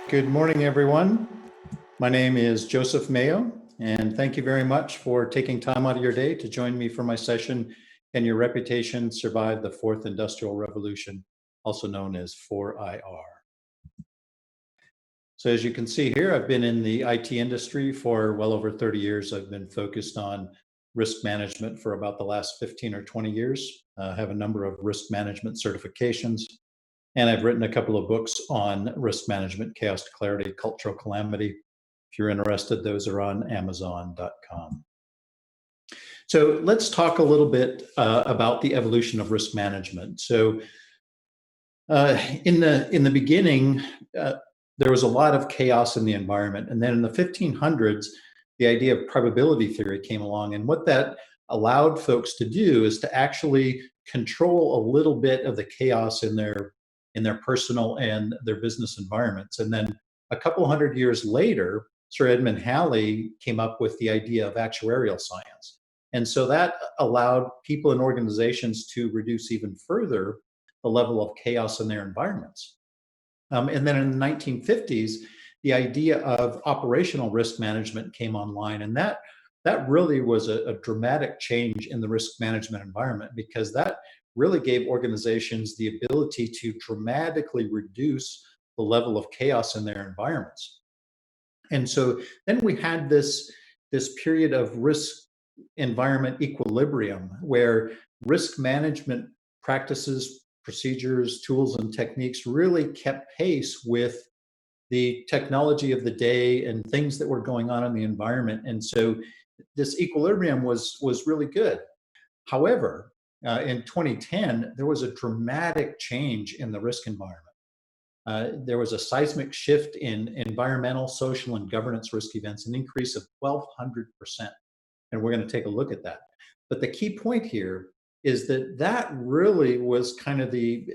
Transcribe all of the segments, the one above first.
Good morning, everyone. My name is Joseph Mayo, and thank you very much for taking time out of your day to join me for my session, Can Your Reputation Survive the Fourth Industrial Revolution, also known as 4IR. So as you can see here, I've been in the IT industry for well over 30 years. I've been focused on risk management for about the last 15 or 20 years. I have a number of risk management certifications, and I've written a couple of books on risk management, chaos to clarity, cultural calamity. If you're interested, those are on Amazon.com. So let's talk a little bit about the evolution of risk management. So in the beginning, there was a lot of chaos in the environment, and then in the 1500s, the idea of probability theory came along, and what that allowed folks to do is to actually control a little bit of the chaos in their personal and their business environments. And then a couple hundred years later, Sir Edmund Halley came up with the idea of actuarial science. And so that allowed people and organizations to reduce even further the level of chaos in their environments. And then in the 1950s, the idea of operational risk management came online. And that really was a dramatic change in the risk management environment, because that really gave organizations the ability to dramatically reduce the level of chaos in their environments. And so then we had this period of risk environment equilibrium, where risk management practices, procedures, tools, and techniques really kept pace with the technology of the day and things that were going on in the environment. And so this equilibrium was really good. However, in 2010, there was a dramatic change in the risk environment. There was a seismic shift in environmental, social, and governance risk events, an increase of 1,200%. And we're going to take a look at that. But the key point here is that really was kind of the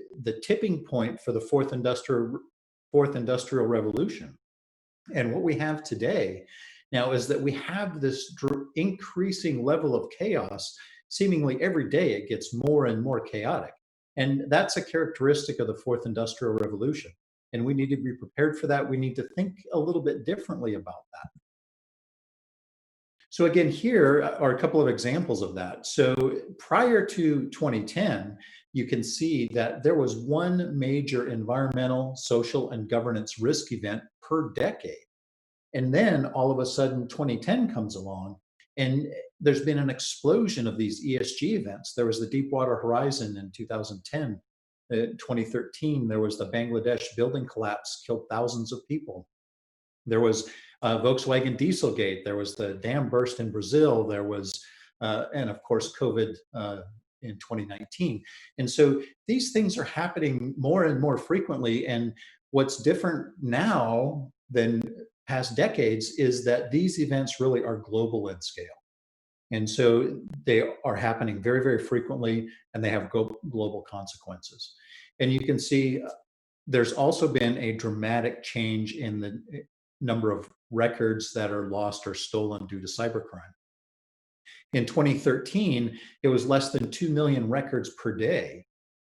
tipping point for the fourth industrial revolution. And what we have today now is that we have this increasing level of chaos. Seemingly every day it gets more and more chaotic. And that's a characteristic of the fourth industrial revolution. And we need to be prepared for that. We need to think a little bit differently about that. So again, here are a couple of examples of that. So prior to 2010, you can see that there was one major environmental, social, and governance risk event per decade. And then all of a sudden, 2010 comes along, and there's been an explosion of these ESG events. There was the Deepwater Horizon in 2010. 2013, there was the Bangladesh building collapse, killed thousands of people. There was Volkswagen Dieselgate. There was the dam burst in Brazil. There was, and of course, COVID in 2019. And so these things are happening more and more frequently. And what's different now than past decades is that these events really are global in scale. And so they are happening very, very frequently, and they have global consequences. And you can see there's also been a dramatic change in the number of records that are lost or stolen due to cybercrime. In 2013, it was less than 2 million records per day.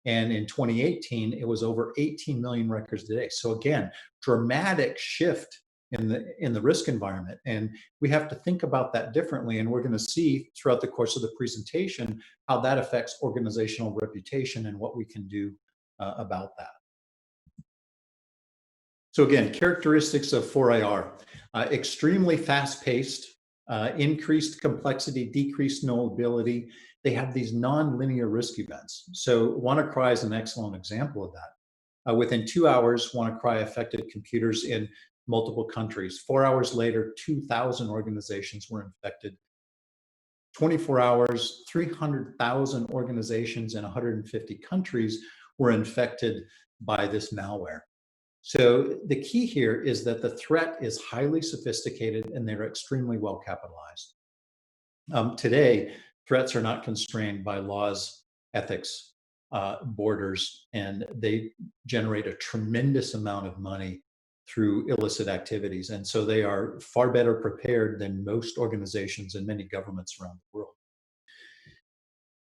And in 2018, it was over 18 million records a day. So again, dramatic shift in the risk environment. And we have to think about that differently. And we're going to see throughout the course of the presentation how that affects organizational reputation and what we can do about that. So again, characteristics of 4IR, extremely fast-paced, increased complexity, decreased knowability. They have these non-linear risk events. So WannaCry is an excellent example of that. Within 2 hours, WannaCry affected computers in multiple countries. 4 hours later, 2,000 organizations were infected. 24 hours, 300,000 organizations in 150 countries were infected by this malware. So the key here is that the threat is highly sophisticated and they're extremely well capitalized. Today, threats are not constrained by laws, ethics, borders, and they generate a tremendous amount of money through illicit activities. And so they are far better prepared than most organizations and many governments around the world.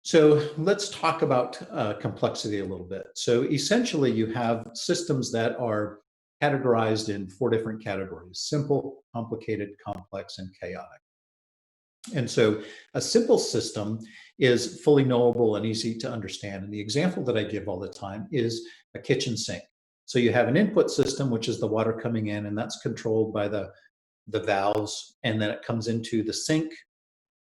So let's talk about complexity a little bit. So essentially, you have systems that are categorized in 4 different categories: simple, complicated, complex, and chaotic. And so a simple system is fully knowable and easy to understand. And the example that I give all the time is a kitchen sink. So you have an input system, which is the water coming in, and that's controlled by the valves. And then it comes into the sink,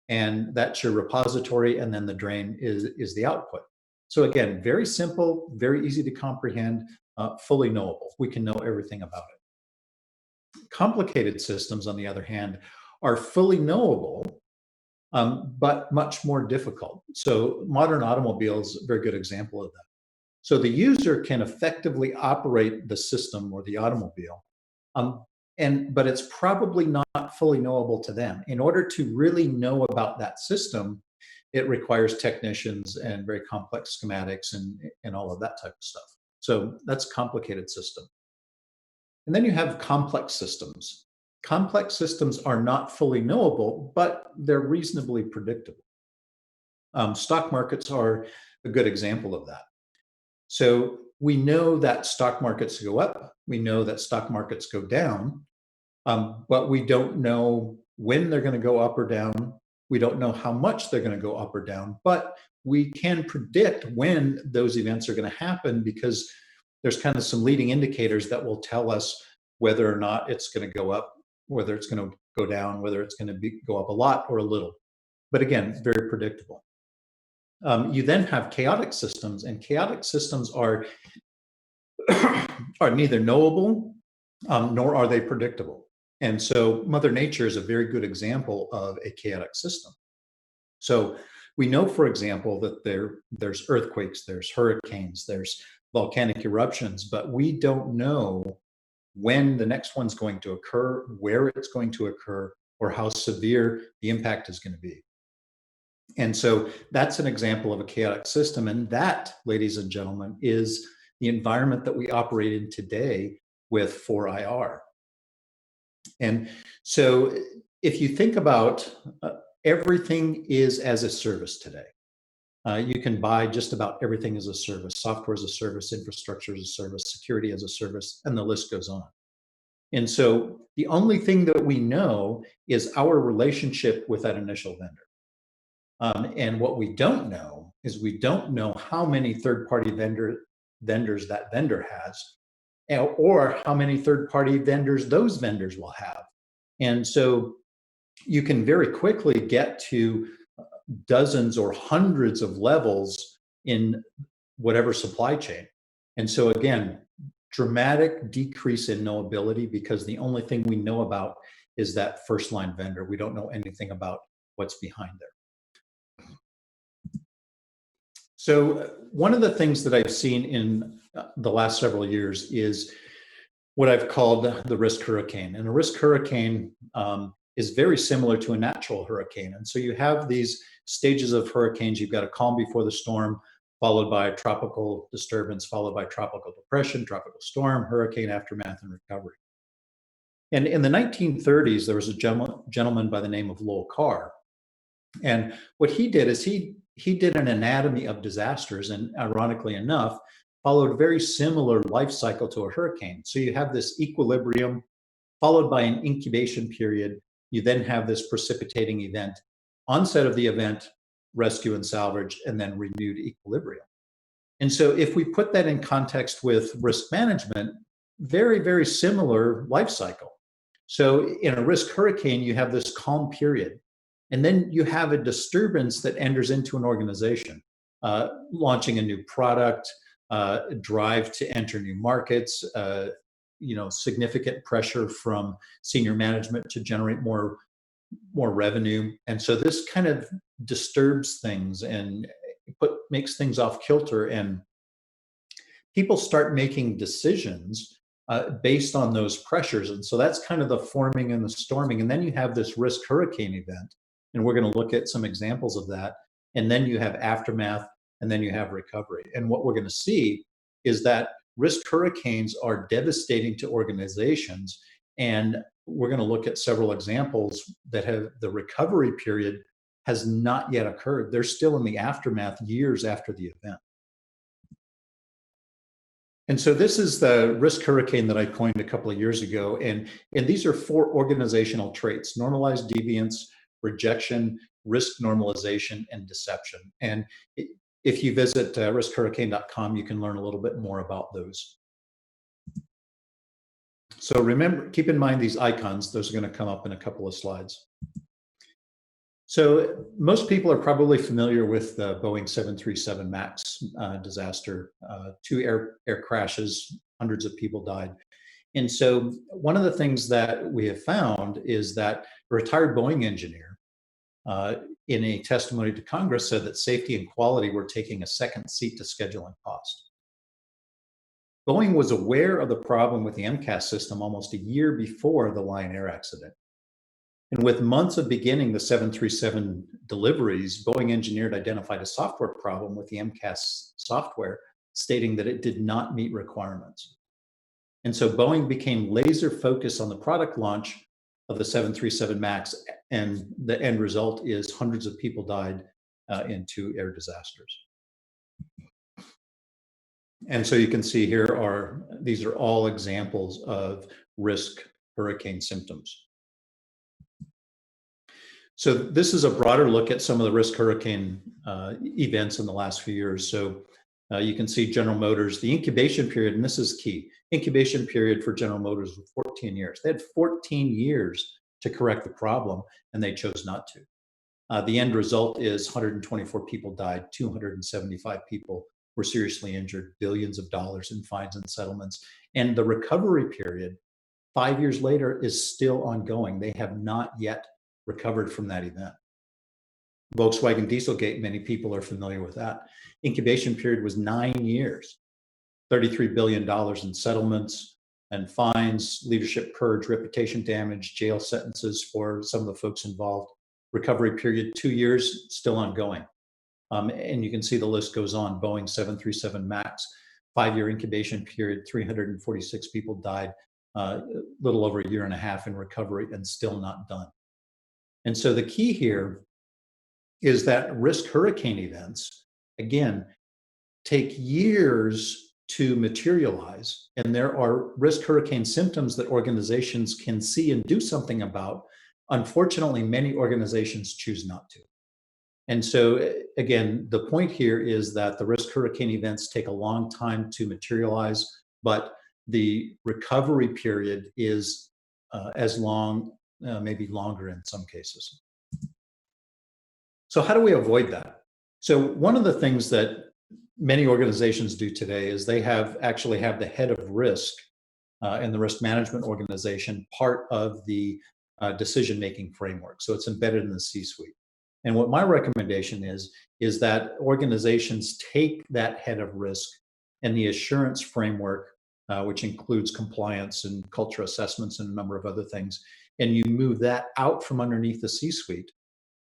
and that's your repository. And then the drain is the output. So again, very simple, very easy to comprehend, fully knowable. We can know everything about it. Complicated systems, on the other hand, are fully knowable, but much more difficult. So modern automobiles are a very good example of that. So the user can effectively operate the system or the automobile, um, but it's probably not fully knowable to them. In order to really know about that system, it requires technicians and very complex schematics and all of that type of stuff. So that's complicated system. And then you have complex systems. Complex systems are not fully knowable, but they're reasonably predictable. Stock markets are a good example of that. So we know that stock markets go up, we know that stock markets go down, but we don't know when they're going to go up or down. We don't know how much they're going to go up or down, but we can predict when those events are going to happen because there's kind of some leading indicators that will tell us whether or not it's going to go up, whether it's going to go down, whether it's going to go up a lot or a little. But again, very predictable. You then have chaotic systems, and chaotic systems are are neither knowable nor are they predictable. And so Mother Nature is a very good example of a chaotic system. So we know, for example, that there's earthquakes, there's hurricanes, there's volcanic eruptions, but we don't know when the next one's going to occur, where it's going to occur, or how severe the impact is going to be. And so that's an example of a chaotic system. And that, ladies and gentlemen, is the environment that we operate in today with 4IR. And so if you think about everything is as a service today. You can buy just about everything as a service: software as a service, infrastructure as a service, security as a service, and the list goes on. And so the only thing that we know is our relationship with that initial vendor. And what we don't know is we don't know how many third-party vendors that vendor has, or how many third-party vendors those vendors will have. And so you can very quickly get to dozens or hundreds of levels in whatever supply chain. And so again, dramatic decrease in knowability because the only thing we know about is that first line vendor. We don't know anything about what's behind there. So one of the things that I've seen in the last several years is what I've called the risk hurricane. And a risk hurricane is very similar to a natural hurricane. And so you have these stages of hurricanes. You've got a calm before the storm, followed by a tropical disturbance, followed by tropical depression, tropical storm, hurricane aftermath, and recovery. And in the 1930s, there was a gentleman by the name of Lowell Carr. And what he did is he did an anatomy of disasters, and ironically enough, followed a very similar life cycle to a hurricane. So you have this equilibrium, followed by an incubation period. You then have this precipitating event, onset of the event, rescue and salvage, and then renewed equilibrium. And so if we put that in context with risk management, very, very similar life cycle. So in a risk hurricane, you have this calm period. And then you have a disturbance that enters into an organization, launching a new product, drive to enter new markets, significant pressure from senior management to generate more revenue. And so this kind of disturbs things and makes things off kilter, and people start making decisions based on those pressures. And so that's kind of the forming and the storming. And then you have this risk hurricane event, and we're going to look at some examples of that. And then you have aftermath, and then you have recovery. And what we're going to see is that risk hurricanes are devastating to organizations. And we're going to look at several examples that have the recovery period has not yet occurred. They're still in the aftermath years after the event. And so this is the risk hurricane that I coined a couple of years ago. And these are 4 organizational traits: normalized deviance, rejection, risk normalization, and deception. And if you visit riskhurricane.com, you can learn a little bit more about those. So remember, keep in mind these icons. Those are going to come up in a couple of slides. So most people are probably familiar with the Boeing 737 MAX disaster. 2 air crashes, hundreds of people died. And so one of the things that we have found is that a retired Boeing engineer in a testimony to Congress said that safety and quality were taking a second seat to schedule and cost. Boeing was aware of the problem with the MCAS system almost a year before the Lion Air accident. And with months of beginning the 737 deliveries, Boeing engineered identified a software problem with the MCAS software, stating that it did not meet requirements. And so Boeing became laser focused on the product launch of the 737 MAX, and the end result is hundreds of people died in 2 air disasters. And so you can see here these are all examples of risk hurricane symptoms. So this is a broader look at some of the risk hurricane events in the last few years. So you can see General Motors, the incubation period, and this is key, incubation period for General Motors was 14 years. They had 14 years to correct the problem, and they chose not to. The end result is 124 people died, 275 people were seriously injured, billions of dollars in fines and settlements. And the recovery period, 5 years later, is still ongoing. They have not yet recovered from that event. Volkswagen Dieselgate, many people are familiar with that. Incubation period was 9 years, $33 billion in settlements and fines, leadership purge, reputation damage, jail sentences for some of the folks involved. Recovery period, 2 years, still ongoing. And you can see the list goes on. Boeing 737 MAX, 5-year incubation period, 346 people died, a little over a year and a half in recovery, and still not done. And so the key here is that risk hurricane events, again, take years to materialize. And there are risk hurricane symptoms that organizations can see and do something about. Unfortunately, many organizations choose not to. And so, again, the point here is that the risk hurricane events take a long time to materialize, but the recovery period is as long, maybe longer in some cases. So how do we avoid that? So one of the things that many organizations do today is they actually have the head of risk in the risk management organization part of the decision-making framework. So it's embedded in the C-suite. And what my recommendation is that organizations take that head of risk and the assurance framework, which includes compliance and culture assessments and a number of other things, and you move that out from underneath the C-suite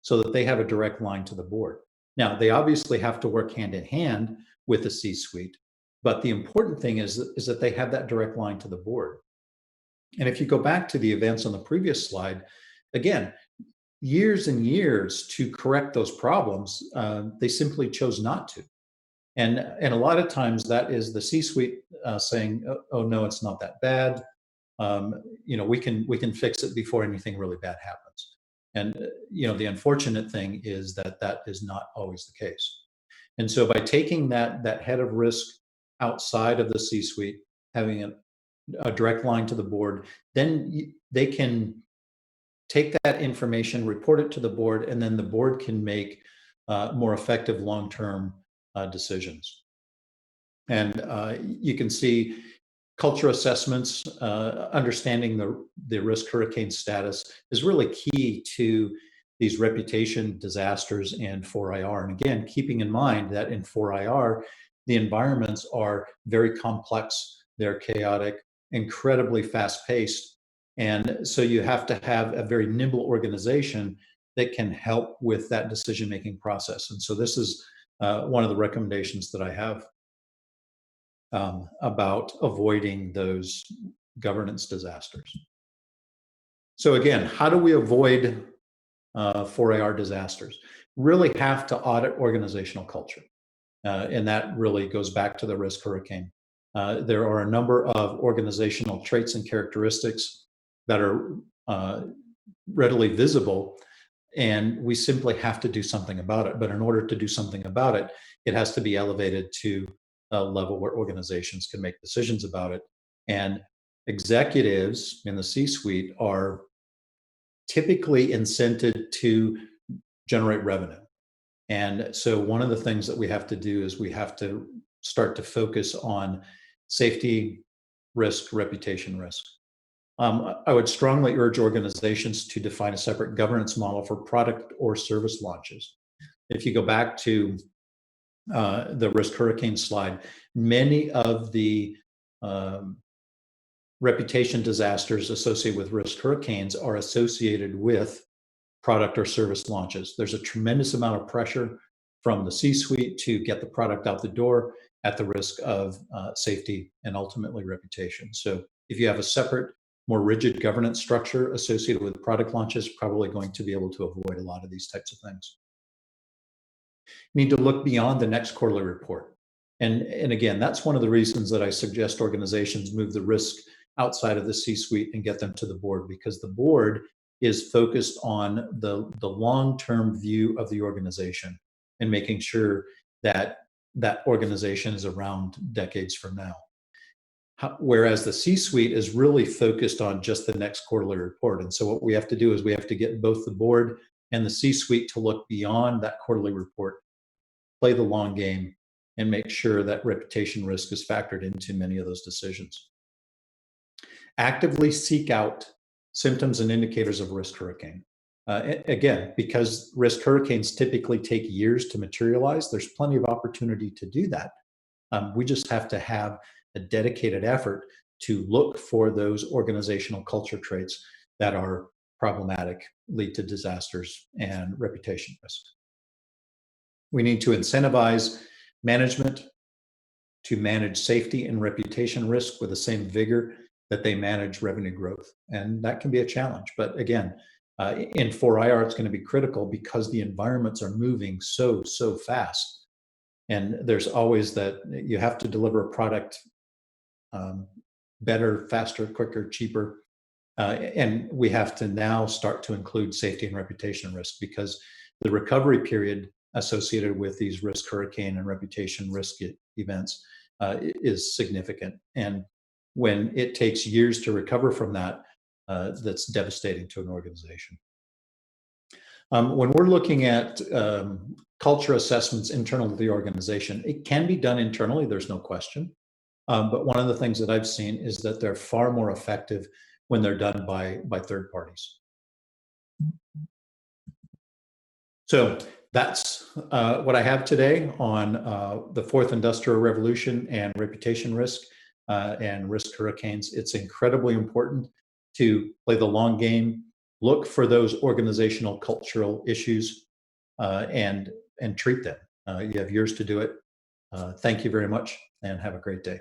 so that they have a direct line to the board. Now, they obviously have to work hand in hand with the C-suite, but the important thing is that they have that direct line to the board. And if you go back to the events on the previous slide, again, years and years to correct those problems, they simply chose not to. And a lot of times that is the C-suite saying, "Oh no, it's not that bad. We can fix it before anything really bad happens." And the unfortunate thing is that is not always the case. And so by taking that head of risk outside of the C-suite, having a direct line to the board, then they can take that information, report it to the board, and then the board can make more effective long-term decisions. And you can see culture assessments, understanding the risk hurricane status is really key to these reputation disasters and 4IR. And again, keeping in mind that in 4IR, the environments are very complex, they're chaotic, incredibly fast-paced. And so you have to have a very nimble organization that can help with that decision-making process. And so this is one of the recommendations that I have about avoiding those governance disasters. So again, how do we avoid 4AR disasters? Really have to audit organizational culture. And that really goes back to the risk hurricane. There are a number of organizational traits and characteristics that are readily visible, and we simply have to do something about it. But in order to do something about it, it has to be elevated to a level where organizations can make decisions about it. And executives in the C-suite are typically incented to generate revenue. And so one of the things that we have to do is we have to start to focus on safety, risk, reputation risk. I would strongly urge organizations to define a separate governance model for product or service launches. If you go back to the risk hurricane slide, many of the reputation disasters associated with risk hurricanes are associated with product or service launches. There's a tremendous amount of pressure from the C-suite to get the product out the door at the risk of safety and ultimately reputation. So if you have a separate, more rigid governance structure associated with product launches, probably going to be able to avoid a lot of these types of things. You need to look beyond the next quarterly report. And again, that's one of the reasons that I suggest organizations move the risk outside of the C-suite and get them to the board, because the board is focused on the long-term view of the organization and making sure that that organization is around decades from now. Whereas the C-suite is really focused on just the next quarterly report. And so what we have to do is we have to get both the board and the C-suite to look beyond that quarterly report, play the long game, and make sure that reputation risk is factored into many of those decisions. Actively seek out symptoms and indicators of risk hurricane. Again, because risk hurricanes typically take years to materialize, there's plenty of opportunity to do that. We just have to have a dedicated effort to look for those organizational culture traits that are problematic, lead to disasters and reputation risk. We need to incentivize management to manage safety and reputation risk with the same vigor that they manage revenue growth. And that can be a challenge. But again, in 4IR, it's going to be critical because the environments are moving so fast. And there's always that you have to deliver a product better, faster, quicker, cheaper. And we have to now start to include safety and reputation risk, because the recovery period associated with these risk hurricane and reputation risk events is significant. And when it takes years to recover from that, that's devastating to an organization. When we're looking at culture assessments internal to the organization, it can be done internally, there's no question. But one of the things that I've seen is that they're far more effective when they're done by third parties. So that's what I have today on the fourth industrial revolution and reputation risk and risk hurricanes. It's incredibly important to play the long game, look for those organizational cultural issues, and treat them. You have years to do it. Thank you very much and have a great day.